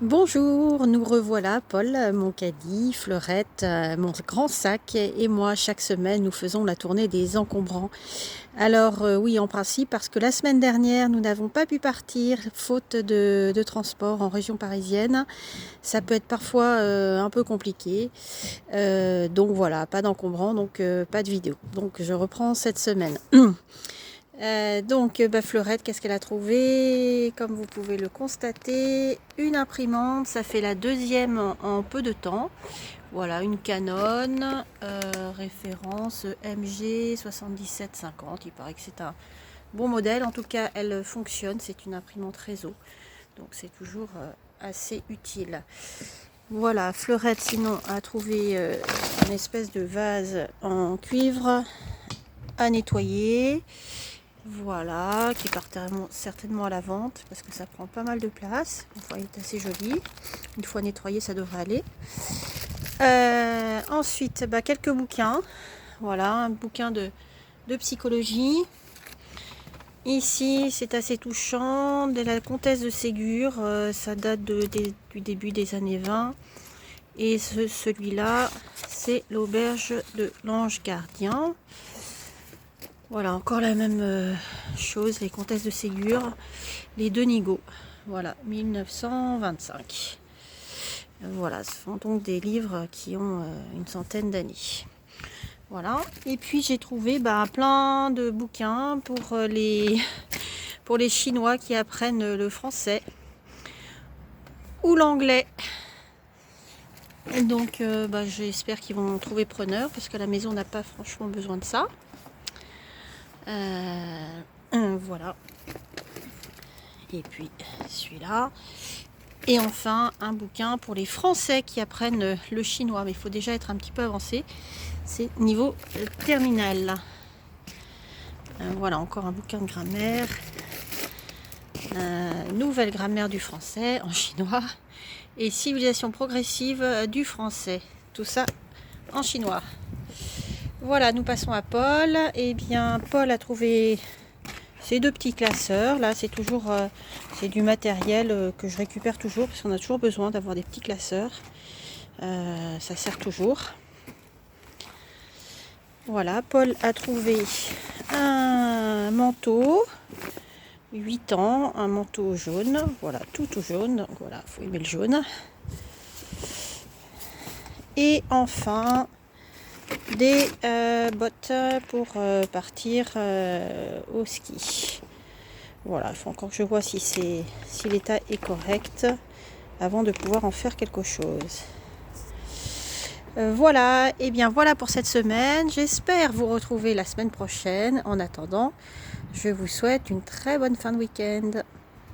Bonjour, nous revoilà, Paul, mon caddie, Fleurette, mon grand sac et moi. Chaque semaine, nous faisons la tournée des encombrants. Alors oui, en principe, parce que la semaine dernière, nous n'avons pas pu partir, faute de transport en région parisienne. Ça peut être parfois un peu compliqué. Donc voilà, pas d'encombrants, donc pas de vidéo. Donc je reprends cette semaine. Fleurette, qu'est-ce qu'elle a trouvé? Comme vous pouvez le constater, une imprimante, ça fait la deuxième en peu de temps. Voilà, une Canon, référence MG 7750. Il paraît que c'est un bon modèle. En tout cas, elle fonctionne. C'est une imprimante réseau. Donc c'est toujours assez utile. Voilà, Fleurette, sinon, a trouvé une espèce de vase en cuivre à nettoyer. Voilà, qui part certainement à la vente parce que ça prend pas mal de place. Enfin, il est assez joli. Une fois nettoyé, ça devrait aller. Ensuite, quelques bouquins. Voilà, un bouquin de psychologie. Ici, c'est assez touchant. De la comtesse de Ségur. Ça date du début des années 20. Et celui-là, c'est l'auberge de l'ange gardien. Voilà, encore la même chose, les comtesses de Ségur, les deux Nigaud. Voilà, 1925. Voilà, ce sont donc des livres qui ont une centaine d'années. Voilà, et puis j'ai trouvé plein de bouquins pour les Chinois qui apprennent le français ou l'anglais. Donc j'espère qu'ils vont trouver preneur parce que la maison n'a pas franchement besoin de ça. Voilà. Et puis celui-là. Et enfin, un bouquin pour les Français qui apprennent le chinois. Mais il faut déjà être un petit peu avancé. C'est niveau terminal. Voilà, encore un bouquin de grammaire. Nouvelle grammaire du français en chinois. Et civilisation progressive du français. Tout ça en chinois. Voilà, nous passons à Paul. Eh bien, Paul a trouvé ces deux petits classeurs. Là, c'est toujours c'est du matériel que je récupère toujours parce qu'on a toujours besoin d'avoir des petits classeurs. Ça sert toujours. Voilà, Paul a trouvé un manteau, 8 ans, un manteau jaune. Voilà, tout jaune. Donc voilà, il faut aimer le jaune. Et enfin, des bottes pour partir au ski. Voilà, il faut encore que je vois si l'état est correct avant de pouvoir en faire quelque chose. Voilà, et bien voilà pour cette semaine. J'espère vous retrouver la semaine prochaine. En attendant, je vous souhaite une très bonne fin de week-end.